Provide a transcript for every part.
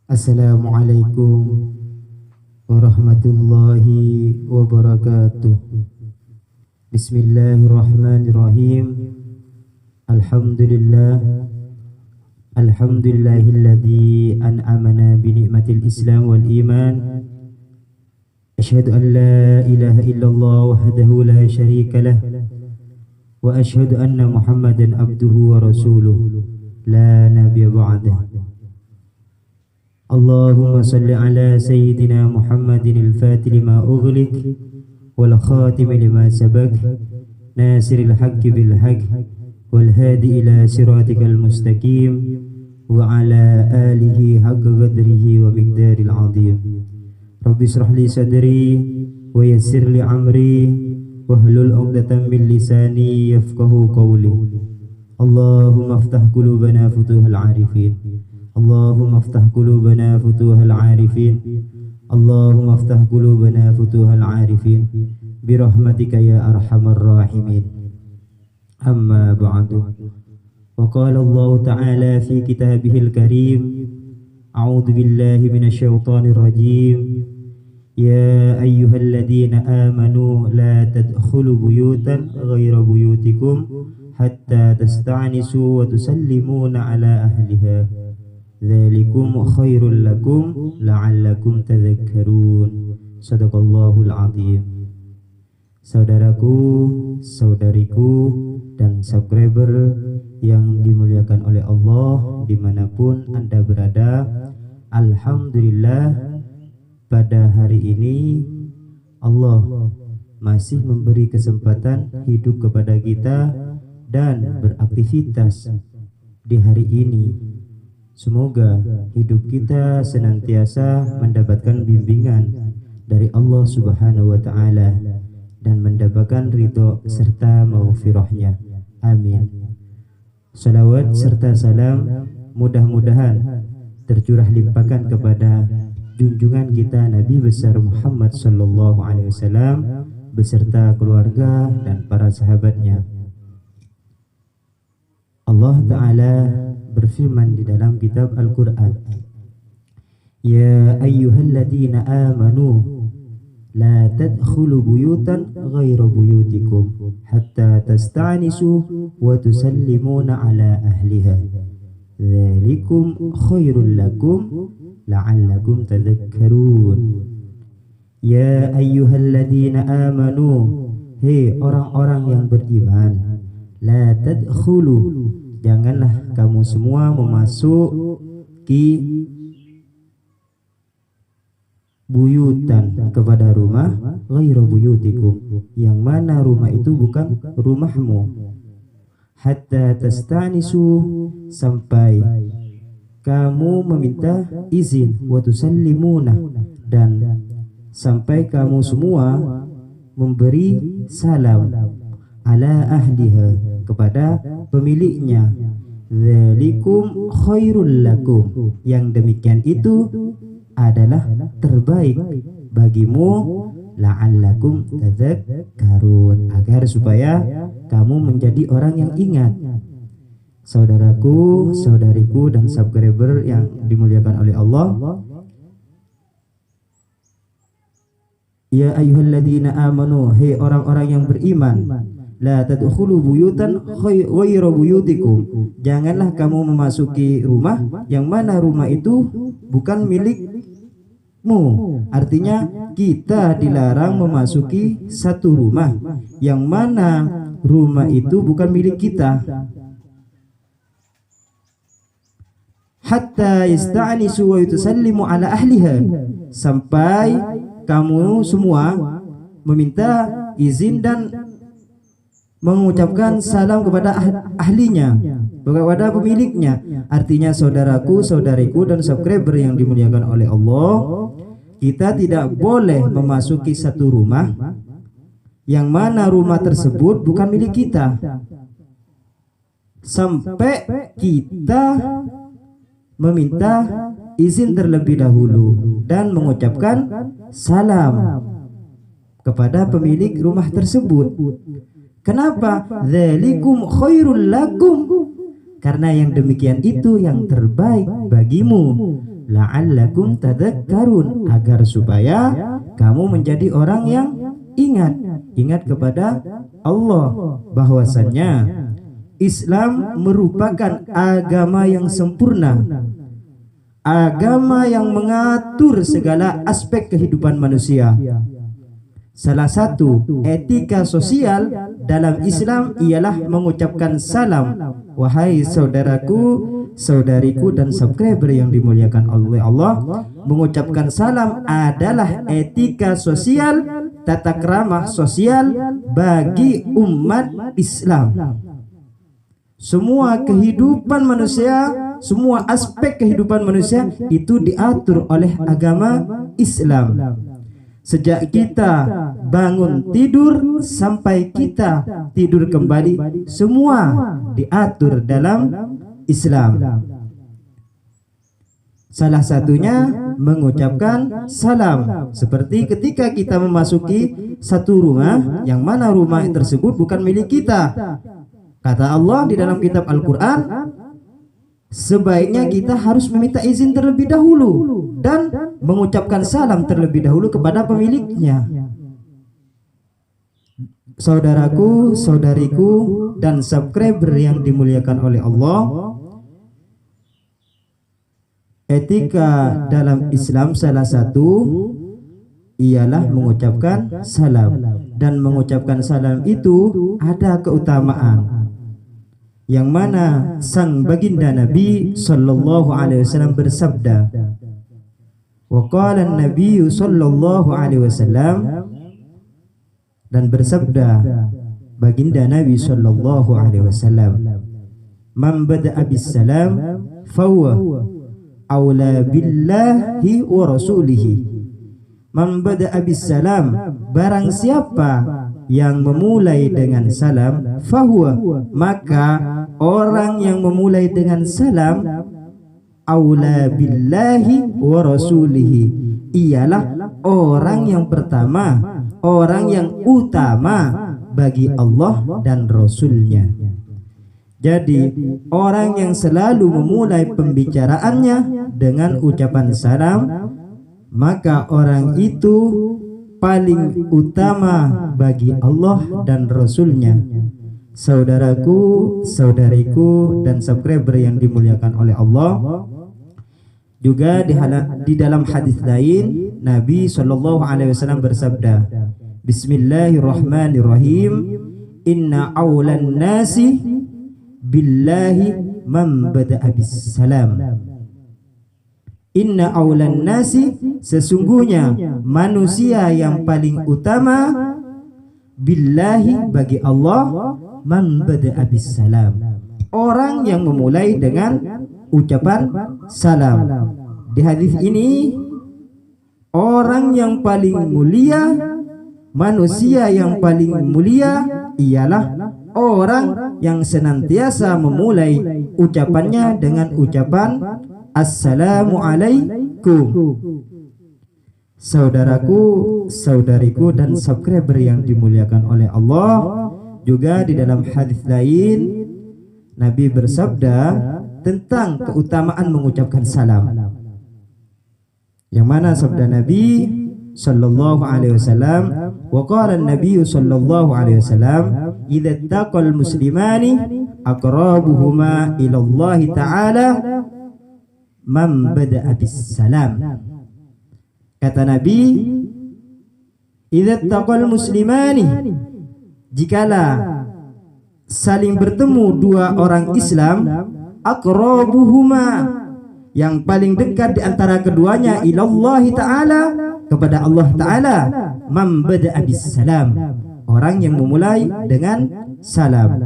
Assalamualaikum warahmatullahi wabarakatuh. Bismillahirrahmanirrahim. Alhamdulillahilladzi an'amana bi ni'matil Islam wal iman. Asyhadu an la ilaha illallah wahdahu la syarika lah wa asyhadu anna Muhammadan abduhu wa rasuluh la nabiyya ba'dah. Allahumma salli ala sayyidina Muhammadin al-fatih lima ughliq wal khatim lima sabaq nasiril haqqi bil haqq wal hadi ila siratikal mustaqim wa ala alihi haqqa qadrihi wa miqdaril azim. Rabbi israh li sadri wa yassir li amri wahlul 'uqdatam min lisani yafqahu qawli. Allahumma iftah qulubana futuhal 'arifin. Allahumma iftah qulubana futuhal 'arifin. Allahumma iftah qulubana futuhal 'arifin bi rahmatika ya arhamar rahimin. Amma ba'du. Wa qala Allah ta'ala fi kitabihil karim, a'udzu billahi minasyaitonir rajim. Ya ayyuhalladzina amanu la tadkhulu buyutan ghaira buyutikum hatta tasta'nisu wa tusallimuna ala ahliha. Dzalikum khairul lakum la'allakum tadhakkarun. Shadaqallahul azim. Saudaraku, saudariku, dan subscriber yang dimuliakan oleh Allah dimanapun Anda berada, alhamdulillah pada hari ini Allah masih memberi kesempatan hidup kepada kita dan beraktivitas di hari ini. Semoga hidup kita senantiasa mendapatkan bimbingan dari Allah Subhanahu wa Ta'ala dan mendapatkan ridho serta maghfirahnya. Amin. Salawat serta salam mudah-mudahan tercurah limpahkan kepada junjungan kita Nabi besar Muhammad sallallahu alaihi wasallam beserta keluarga dan para sahabatnya. Allah Ta'ala berfirman di dalam kitab Al-Quran, Ya ayyuhalladzina amanu la tadkhulu buyutan ghaira buyutikum hatta tasta'nisu wa tusallimuna ala ahliha. Dzalikum khairul lakum la'allakum tadhakkarun. Ya ayyuhalladzina amanu, hei orang-orang yang beriman, la tadkhulu, janganlah kamu semua memasuki buyutan kepada rumah ghairu buyutikum, yang mana rumah itu bukan rumahmu, hatta tasta'nisu, sampai kamu meminta izin, wa tusallimuna, dan sampai kamu semua memberi salam, ala ahliha, kepada pemiliknya. Dzalikum khairul lakum, yang demikian itu adalah terbaik bagimu, la'allakum tadhakkarun, agar supaya kamu menjadi orang yang ingat. Saudaraku, saudariku, dan subscriber yang dimuliakan oleh Allah, ya ayyuhalladzina amanu, hei orang-orang yang beriman, la tadkhulu buyutan ghairu buyutikum, janganlah kamu memasuki rumah yang mana rumah itu bukan milikmu. Artinya kita dilarang memasuki satu rumah yang mana rumah itu bukan milik kita. Hatta yasta'nisu wa yusallimu ala ahliha, sampai kamu semua meminta izin dan mengucapkan salam kepada ahlinya, kepada pemiliknya. Artinya saudaraku, saudariku, dan subscriber yang dimuliakan oleh Allah, kita tidak boleh memasuki satu rumah yang mana rumah tersebut bukan milik kita sampai kita meminta izin terlebih dahulu dan mengucapkan salam kepada pemilik rumah tersebut. Kenapa? Dzalikum khairul lakum, karena yang demikian itu yang terbaik bagimu. la'allakum tadhakkarun, agar supaya kamu menjadi orang yang ingat kepada Allah, bahwasannya Islam merupakan agama yang sempurna, agama yang mengatur segala aspek kehidupan manusia. Salah satu etika sosial dalam Islam ialah mengucapkan salam. Wahai saudaraku, saudariku dan subscriber yang dimuliakan oleh Allah, mengucapkan salam adalah etika sosial, tata krama sosial bagi umat Islam. Semua kehidupan manusia, semua aspek kehidupan manusia itu diatur oleh agama Islam. Sejak kita bangun tidur sampai kita tidur kembali, semua diatur dalam Islam. Salah satunya mengucapkan salam. Seperti ketika kita memasuki satu rumah, yang mana rumah tersebut bukan milik kita. Kata Allah di dalam kitab Al-Quran, sebaiknya kita harus meminta izin terlebih dahulu dan mengucapkan salam terlebih dahulu kepada pemiliknya. Saudaraku, saudariku dan subscriber yang dimuliakan oleh Allah, etika dalam Islam salah satu ialah mengucapkan salam, dan mengucapkan salam itu ada keutamaan, yang mana sang baginda Nabi sallallahu alaihi wasallam bersabda, wa qala an-nabiy sallallahu alaihi wasallam, dan bersabda baginda Nabi sallallahu alaihi wasallam, man bada'a bis salam fahuwa aula billahi wa rasulihi. Man bada'a bis salam, barang siapa yang memulai dengan salam, fahuwa, maka orang yang memulai dengan salam, aula billahi wa rasulihi, ialah orang yang pertama, orang yang utama bagi Allah dan Rasulnya. Jadi orang yang selalu memulai pembicaraannya dengan ucapan salam, maka orang itu paling utama bagi Allah dan Rasulnya. Saudaraku, saudariku dan subscriber yang dimuliakan oleh Allah, juga di dalam hadis lain Nabi sallallahu alaihi wasallam bersabda, Bismillahirrahmanirrahim, inna awlan nasi billahi man bada'a bis salam. Inna awlan nasi, sesungguhnya manusia yang paling utama, billahi, bagi Allah, man bada'a bis salam, orang yang memulai dengan ucapan salam. Di hadis ini, orang yang paling mulia, manusia yang paling mulia ialah orang yang senantiasa memulai ucapannya dengan ucapan Assalamualaikum. Saudaraku, saudariku dan subscriber yang dimuliakan oleh Allah, juga di dalam hadis lain Nabi bersabda tentang keutamaan mengucapkan salam, yang mana sabda Nabi sallallahu alaihi wasallam, wa qala an-nabiy sallallahu alaihi wasallam, idza taqal muslimani aqrabuhuma ila Allah taala man bada'a bis salam. Kata Nabi, idza taqal muslimani, jikalau saling bertemu dua orang Islam, aqrabuhuma, yang paling dekat di antara keduanya, ilallah ta'ala, kepada Allah ta'ala, man bada'a bis salam, orang yang memulai dengan salam.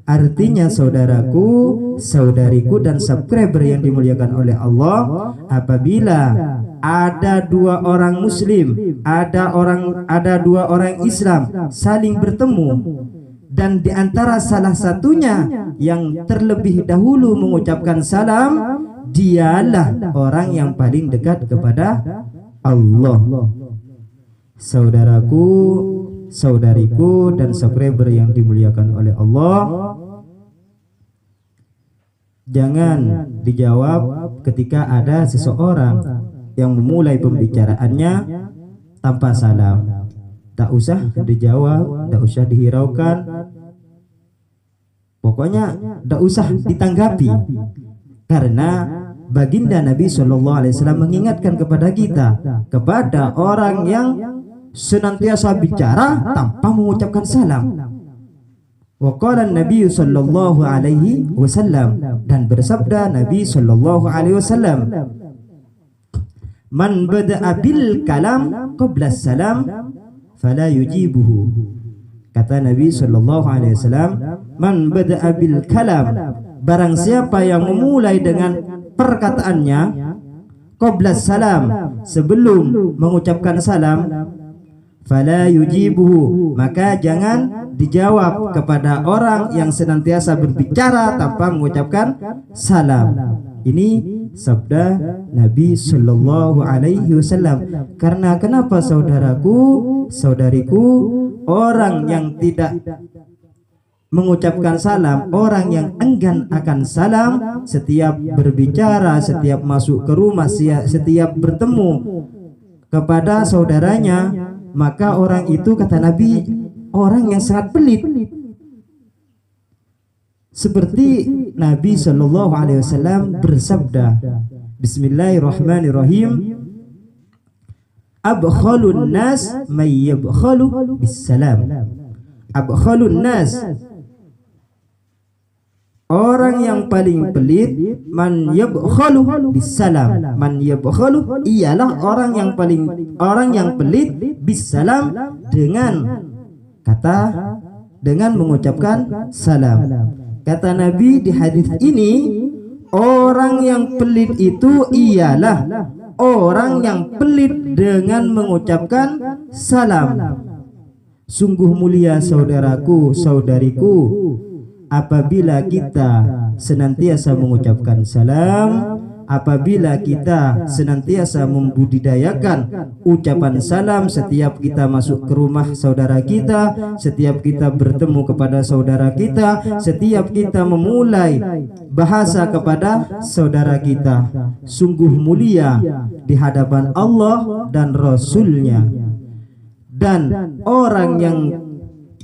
Artinya saudaraku, saudariku dan subscriber yang dimuliakan oleh Allah, apabila ada dua orang muslim, ada dua orang Islam saling bertemu, dan di antara salah satunya yang terlebih dahulu mengucapkan salam, dialah orang yang paling dekat kepada Allah. Saudaraku, saudariku dan subscriber yang dimuliakan oleh Allah, jangan dijawab ketika ada seseorang yang memulai pembicaraannya tanpa salam. Tak usah dijawab, tak usah dihiraukan, pokoknya tak usah ditanggapi. Karena baginda Nabi SAW mengingatkan kepada kita, kepada orang yang senantiasa bicara tanpa mengucapkan salam. Wa qala Nabi sallallahu alaihi wasallam, dan bersabda Nabi sallallahu alaihi wasallam, man bada'a bil kalam qabla salam fala yujibuhu. Kata Nabi sallallahu alaihi wasallam, man bada'a bil kalam, barang siapa yang memulai dengan perkataannya qabla salam, sebelum mengucapkan salam, fala yujibuhu, maka jangan dijawab kepada orang yang senantiasa berbicara tanpa mengucapkan salam. Ini sabda Nabi sallallahu alaihi wasallam. Karena kenapa saudaraku, saudariku, orang yang tidak mengucapkan salam, orang yang enggan akan salam, setiap berbicara, setiap masuk ke rumah, setiap bertemu kepada saudaranya, maka orang itu, kata Nabi, orang yang sangat pelit. Seperti Nabi sallallahu alaihi wasallam bersabda, Bismillahirrahmanirrahim, abkhalun nas may yabkhalu bisalam. Abkhalun nas, orang yang paling pelit, man yabkhalu bisalam. Man yabkhalu ialah orang yang pelit bisalam, dengan mengucapkan salam. Kata Nabi di hadis ini, orang yang pelit itu ialah orang yang pelit dengan mengucapkan salam. Sungguh mulia saudaraku, saudariku, apabila kita senantiasa mengucapkan salam, apabila kita senantiasa membudidayakan ucapan salam setiap kita masuk ke rumah saudara kita, setiap kita bertemu kepada saudara kita, setiap kita memulai bahasa kepada saudara kita, sungguh mulia di hadapan Allah dan Rasul-Nya. Dan orang yang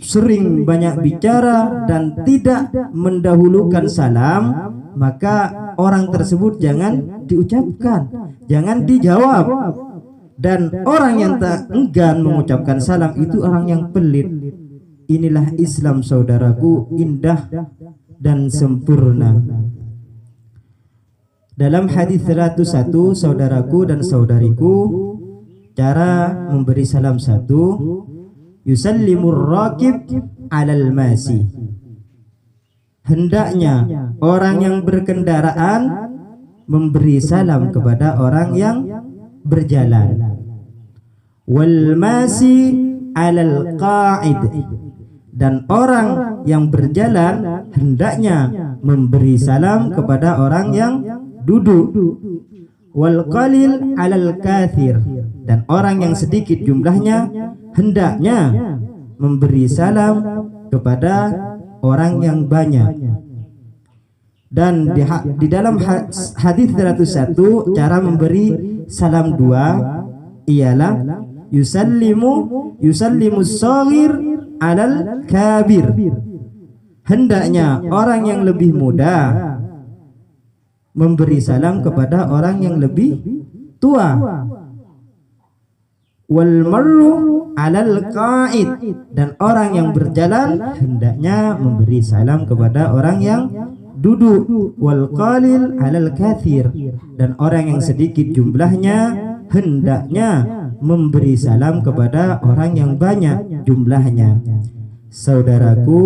sering banyak bicara dan tidak mendahulukan salam, maka orang tersebut jangan diucapkan, jangan dijawab. Dan orang yang tak enggan mengucapkan salam itu orang yang pelit. Inilah Islam saudaraku, indah dan sempurna. Dalam hadis 101, saudaraku dan saudariku, cara memberi salam satu, yusallimur raqib alal masi. Hendaknya orang yang berkendaraan memberi salam kepada orang yang berjalan. Wal masi alal qa'id, dan orang yang berjalan hendaknya memberi salam kepada orang yang duduk. Wal qalil alal kathir, dan orang yang sedikit jumlahnya hendaknya memberi salam kepada orang yang banyak. Dan di dalam hadis 101, cara memberi salam dua ialah yusallimu shaghir alal kabir. Hendaknya orang yang lebih muda memberi salam kepada orang yang lebih tua. Wal marru alal qa'id, dan orang yang berjalan hendaknya memberi salam kepada orang yang duduk. Wal qalil alal kathir, dan orang yang sedikit jumlahnya hendaknya memberi salam kepada orang yang banyak jumlahnya. Saudaraku,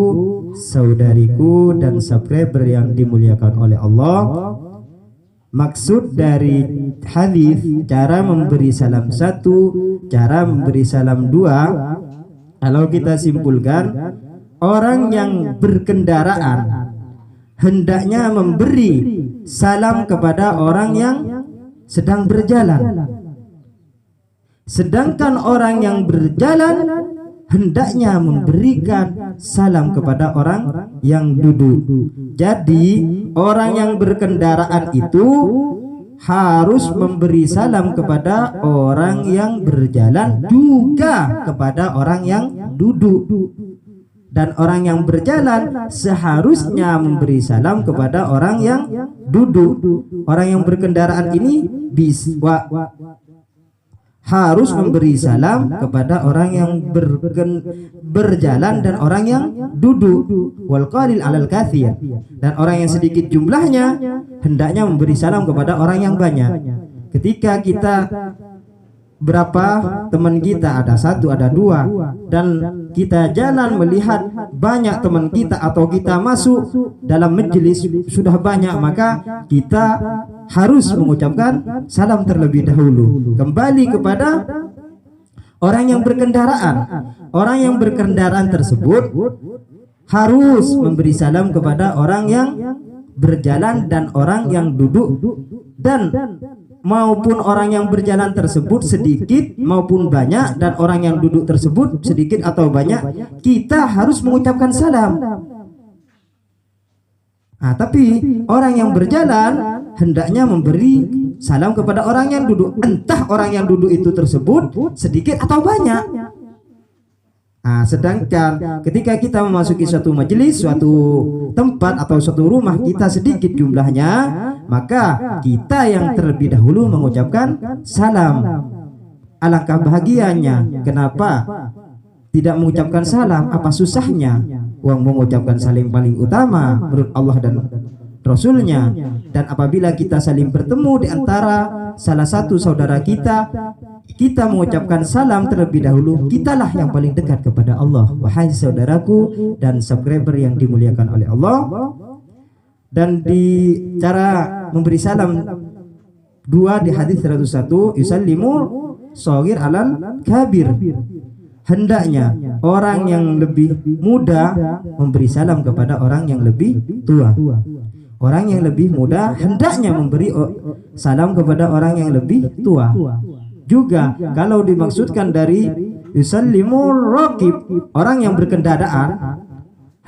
saudariku dan subscriber yang dimuliakan oleh Allah, maksud dari hadis cara memberi salam satu, cara memberi salam dua, kalau kita simpulkan, orang yang berkendaraan hendaknya memberi salam kepada orang yang sedang berjalan, sedangkan orang yang berjalan hendaknya memberikan salam kepada orang yang duduk. Jadi orang yang berkendaraan itu harus memberi salam kepada orang yang berjalan, juga kepada orang yang duduk. Dan orang yang berjalan seharusnya memberi salam kepada orang yang duduk. Orang yang berkendaraan ini harus memberi salam kepada orang yang berjalan dan orang yang duduk. Wal qalil 'alal katsir, dan orang yang sedikit jumlahnya hendaknya memberi salam kepada orang yang banyak. Ketika kita berapa teman kita, ada satu, ada dua, dan kita jalan melihat banyak teman kita atau kita masuk dalam majelis sudah banyak, maka kita harus mengucapkan salam terlebih dahulu. Kembali kepada orang yang berkendaraan. Orang yang berkendaraan tersebut harus memberi salam kepada orang yang berjalan dan orang yang duduk, dan maupun orang yang berjalan tersebut sedikit maupun banyak, dan orang yang duduk tersebut sedikit atau banyak, kita harus mengucapkan salam. Tapi orang yang berjalan hendaknya memberi salam kepada orang yang duduk, entah orang yang duduk itu tersebut sedikit atau banyak. Sedangkan ketika kita memasuki suatu majelis, suatu tempat atau suatu rumah, kita sedikit jumlahnya, maka kita yang terlebih dahulu mengucapkan salam. Alangkah bahagianya. Kenapa tidak mengucapkan salam? Apa susahnya? Uang mengucapkan salam paling utama menurut Allah dan Rasulnya. Dan apabila kita saling bertemu di antara salah satu saudara kita, kita mengucapkan salam terlebih dahulu, kitalah yang paling dekat kepada Allah. Wahai saudaraku dan subscriber yang dimuliakan oleh Allah. Dan di cara memberi salam dua di hadis 101, yusallimu shaghir alal kabir. Hendaknya orang yang lebih muda memberi salam kepada orang yang lebih tua. Orang yang lebih muda hendaknya memberi salam kepada orang yang lebih tua. Juga kalau dimaksudkan dari yusallimur raqib, orang yang berkendaraan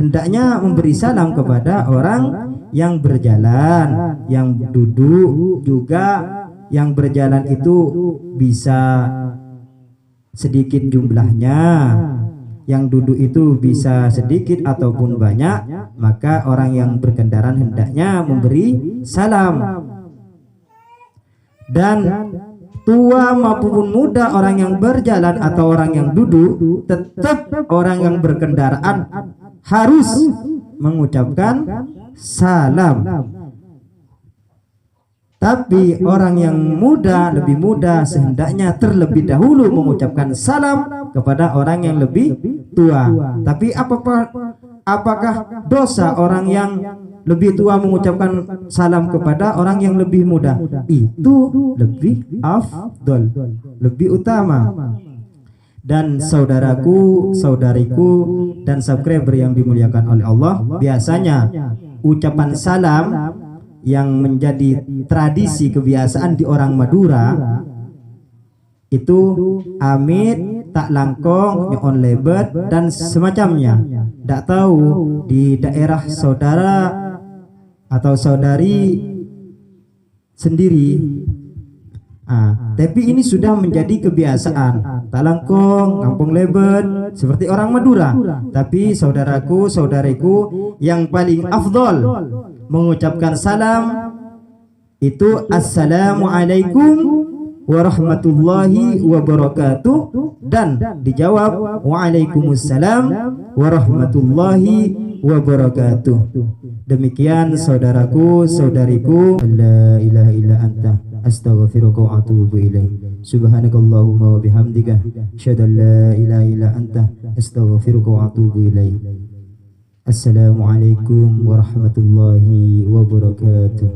hendaknya memberi salam kepada orang yang berjalan, yang duduk. Juga yang berjalan itu bisa sedikit jumlahnya, yang duduk itu bisa sedikit ataupun banyak, maka orang yang berkendaraan hendaknya memberi salam. Dan tua maupun muda, orang yang berjalan atau orang yang duduk, tetap orang yang berkendaraan harus mengucapkan salam. Tapi orang yang muda, lebih muda, sehendaknya terlebih dahulu mengucapkan salam kepada orang yang lebih tua. Tapi apakah dosa orang yang lebih tua mengucapkan salam kepada orang yang lebih muda? Itu lebih afdol, lebih utama. Dan saudaraku, saudariku, dan subscriber yang dimuliakan oleh Allah, biasanya ucapan salam yang menjadi tradisi kebiasaan di orang Madura itu amit, tak langkong, nyon lebet, dan semacamnya. Tidak tahu di daerah saudara atau saudari sendiri. Tapi ini sudah menjadi kebiasaan. Tak langkong, ngampung lebet, seperti orang Madura. Tapi saudaraku, saudariku, yang paling afdol mengucapkan salam itu assalamualaikum warahmatullahi wabarakatuh, dan dijawab waalaikumsalam warahmatullahi wabarakatuh. Demikian saudaraku, saudariku, la ilaha illa anta astaghfiruka wa atubu ilaik. Subhanakallahumma wa bihamdika asyhadu an la ilaha illa anta astaghfiruka wa atubu ilaik. Assalamualaikum warahmatullahi wabarakatuh.